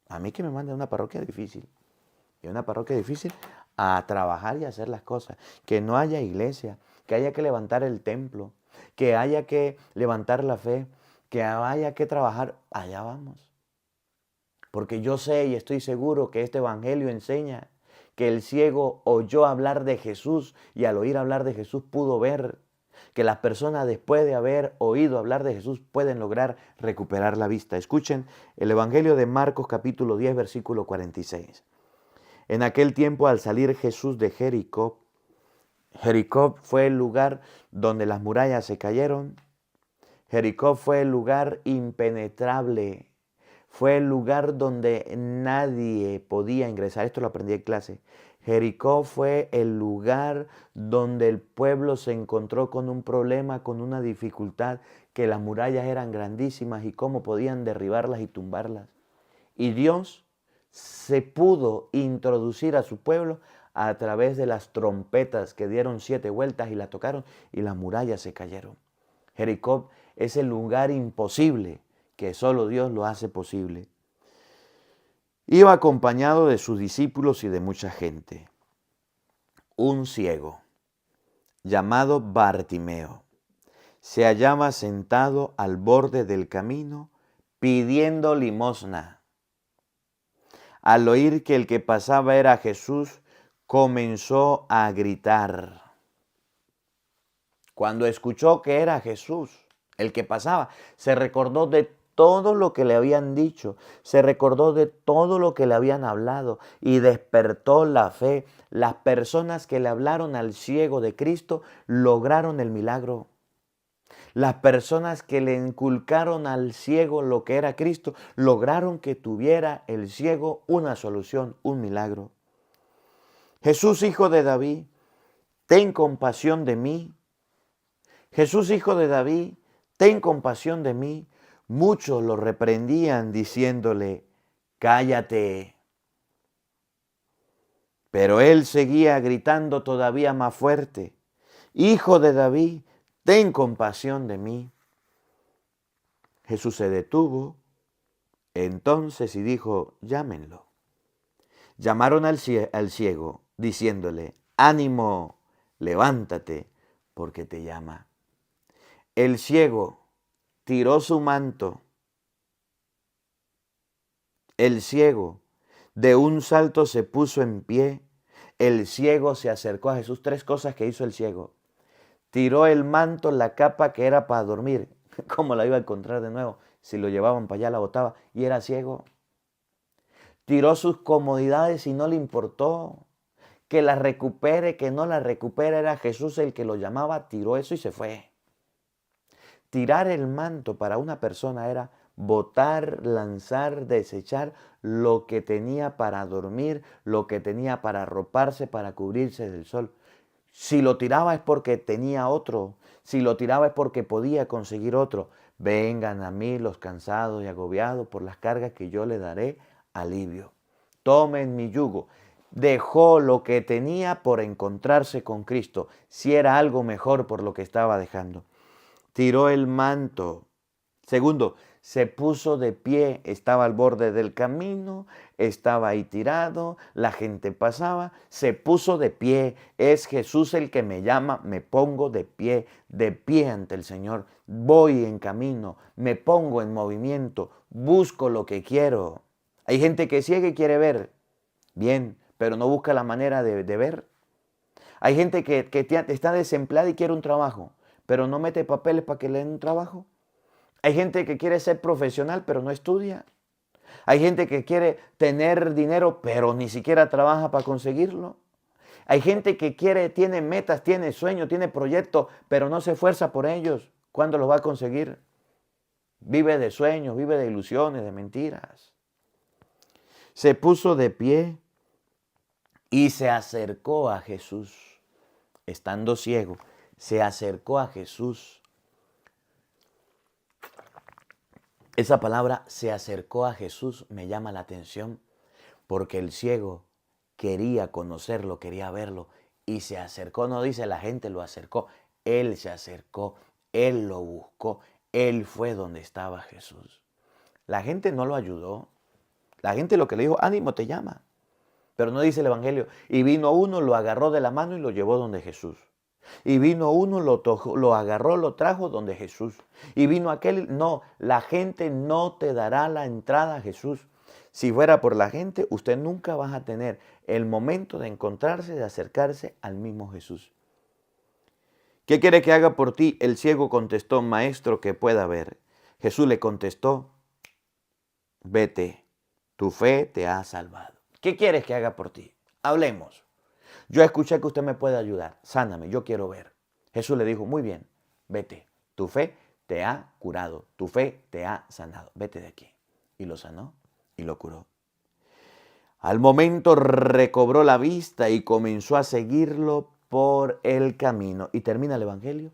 A mí que me manden a una parroquia difícil, y una parroquia difícil, a trabajar y a hacer las cosas. Que no haya iglesia, que haya que levantar el templo, que haya que levantar la fe, que haya que trabajar, allá vamos. Porque yo sé y estoy seguro que este evangelio enseña que el ciego oyó hablar de Jesús y al oír hablar de Jesús pudo ver. Que las personas después de haber oído hablar de Jesús pueden lograr recuperar la vista. Escuchen el evangelio de Marcos capítulo 10 versículo 46. En aquel tiempo, al salir Jesús de Jericó, Jericó fue el lugar donde las murallas se cayeron. Jericó fue el lugar impenetrable. Fue el lugar donde nadie podía ingresar. Esto lo aprendí en clase. Jericó fue el lugar donde el pueblo se encontró con un problema, con una dificultad, que las murallas eran grandísimas y cómo podían derribarlas y tumbarlas. Y Dios se pudo introducir a su pueblo a través de las trompetas que dieron 7 vueltas y la tocaron y las murallas se cayeron. Jericó es el lugar imposible que solo Dios lo hace posible. Iba acompañado de sus discípulos y de mucha gente. Un ciego, llamado Bartimeo, se hallaba sentado al borde del camino pidiendo limosna. Al oír que el que pasaba era Jesús, comenzó a gritar. Cuando escuchó que era Jesús el que pasaba, se recordó de todo lo que le habían dicho, se recordó de todo lo que le habían hablado y despertó la fe. Las personas que le hablaron al ciego de Cristo lograron el milagro. Las personas que le inculcaron al ciego lo que era Cristo lograron que tuviera el ciego una solución, un milagro. Jesús, hijo de David, ten compasión de mí. Jesús, hijo de David, ten compasión de mí. Muchos lo reprendían diciéndole, cállate. Pero él seguía gritando todavía más fuerte Hijo de David, ten compasión de mí. Jesús se detuvo entonces y dijo, llámenlo. Llamaron al ciego, diciéndole, ánimo, levántate, porque te llama. El ciego tiró su manto. El ciego de un salto se puso en pie. El ciego se acercó a Jesús. 3 cosas que hizo el ciego. Tiró el manto, la capa que era para dormir. ¿Cómo la iba a encontrar de nuevo? Si lo llevaban para allá, la botaba. Y era ciego. Tiró sus comodidades y no le importó. Que la recupere, que no la recupere. Era Jesús el que lo llamaba. Tiró eso y se fue. Tirar el manto para una persona era botar, lanzar, desechar lo que tenía para dormir, lo que tenía para arroparse, para cubrirse del sol. Si lo tiraba es porque tenía otro, si lo tiraba es porque podía conseguir otro. Vengan a mí los cansados y agobiados por las cargas que yo les daré alivio. Tomen mi yugo. Dejó lo que tenía por encontrarse con Cristo, si era algo mejor por lo que estaba dejando. Tiró el manto. Segundo, se puso de pie, estaba al borde del camino, estaba ahí tirado, la gente pasaba, se puso de pie. Es Jesús el que me llama, me pongo de pie ante el Señor. Voy en camino, me pongo en movimiento, busco lo que quiero. Hay gente que ciega y quiere ver, bien, pero no busca la manera de ver. Hay gente que está desempleada y quiere un trabajo, pero no mete papeles para que le den un trabajo. Hay gente que quiere ser profesional, pero no estudia. Hay gente que quiere tener dinero, pero ni siquiera trabaja para conseguirlo. Hay gente que tiene metas, tiene sueños, tiene proyectos, pero no se esfuerza por ellos. ¿Cuándo los va a conseguir? Vive de sueños, vive de ilusiones, de mentiras. Se puso de pie y se acercó a Jesús. Estando ciego, se acercó a Jesús. Esa palabra se acercó a Jesús me llama la atención porque el ciego quería conocerlo, quería verlo y se acercó. No dice la gente lo acercó, él se acercó, él lo buscó, él fue donde estaba Jesús. La gente no lo ayudó. La gente lo que le dijo, ánimo, te llama. Pero no dice el Evangelio. Y vino uno, lo agarró de la mano y lo llevó donde Jesús. Y vino uno, lo agarró, lo trajo donde Jesús. Y vino aquel, no, la gente no te dará la entrada a Jesús. Si fuera por la gente, usted nunca va a tener el momento de encontrarse, de acercarse al mismo Jesús. ¿Qué quiere que haga por ti? El ciego contestó, maestro, que pueda ver. Jesús le contestó, vete, tu fe te ha salvado. ¿Qué quieres que haga por ti? Hablemos. Yo escuché que usted me puede ayudar. Sáname, yo quiero ver. Jesús le dijo, muy bien, vete. Tu fe te ha curado. Tu fe te ha sanado. Vete de aquí. Y lo sanó y lo curó. Al momento recobró la vista y comenzó a seguirlo por el camino. Y termina el Evangelio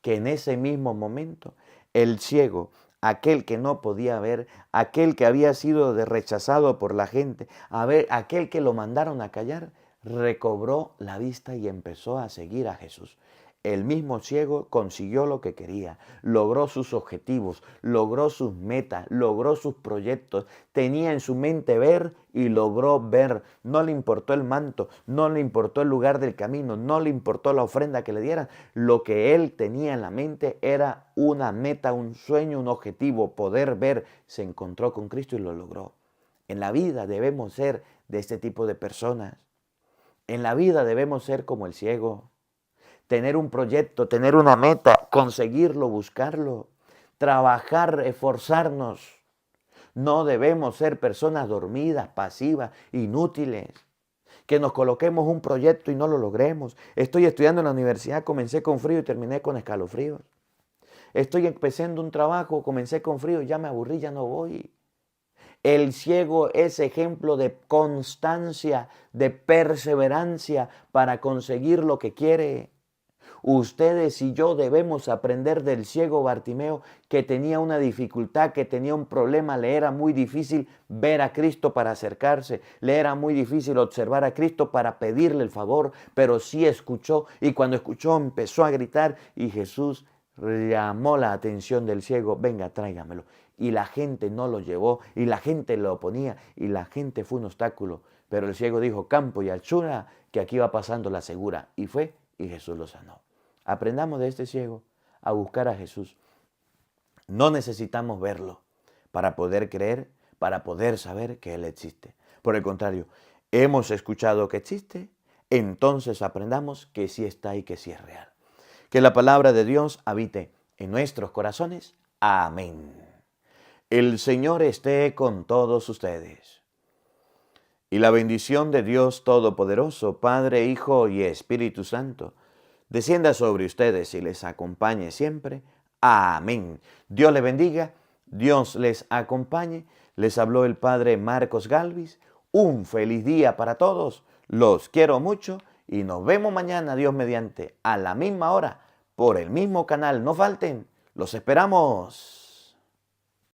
que en ese mismo momento el ciego, aquel que no podía ver, aquel que había sido rechazado por la gente, aquel que lo mandaron a callar, recobró la vista y empezó a seguir a Jesús. El mismo ciego consiguió lo que quería, logró sus objetivos, logró sus metas, logró sus proyectos. Tenía en su mente ver y logró ver. No le importó el manto, no le importó el lugar del camino, no le importó la ofrenda que le dieran. Lo que él tenía en la mente era una meta, un sueño, un objetivo, poder ver. Se encontró con Cristo y lo logró. En la vida debemos ser de este tipo de personas. En la vida debemos ser como el ciego. Tener un proyecto, tener una meta, conseguirlo, buscarlo, trabajar, esforzarnos. No debemos ser personas dormidas, pasivas, inútiles, que nos coloquemos un proyecto y no lo logremos. Estoy estudiando en la universidad, comencé con frío y terminé con escalofríos. Estoy empezando un trabajo, comencé con frío, ya me aburrí, ya no voy. El ciego es ejemplo de constancia, de perseverancia para conseguir lo que quiere. Ustedes y yo debemos aprender del ciego Bartimeo, que tenía una dificultad, que tenía un problema. Le era muy difícil ver a Cristo para acercarse. Le era muy difícil observar a Cristo para pedirle el favor, pero sí escuchó, y cuando escuchó empezó a gritar y Jesús llamó la atención del ciego: venga, tráigamelo. Y la gente no lo llevó, y la gente lo oponía, y la gente fue un obstáculo. Pero el ciego dijo: campo y anchura, que aquí va pasando la segura. Y fue, y Jesús lo sanó. Aprendamos de este ciego a buscar a Jesús. No necesitamos verlo para poder creer, para poder saber que Él existe. Por el contrario, hemos escuchado que existe, entonces aprendamos que sí está y que sí es real. Que la palabra de Dios habite en nuestros corazones. Amén. El Señor esté con todos ustedes. Y la bendición de Dios Todopoderoso, Padre, Hijo y Espíritu Santo, descienda sobre ustedes y les acompañe siempre. Amén. Dios les bendiga, Dios les acompañe. Les habló el Padre Marcos Galvis. Un feliz día para todos. Los quiero mucho y nos vemos mañana, Dios mediante, a la misma hora, por el mismo canal. No falten, los esperamos.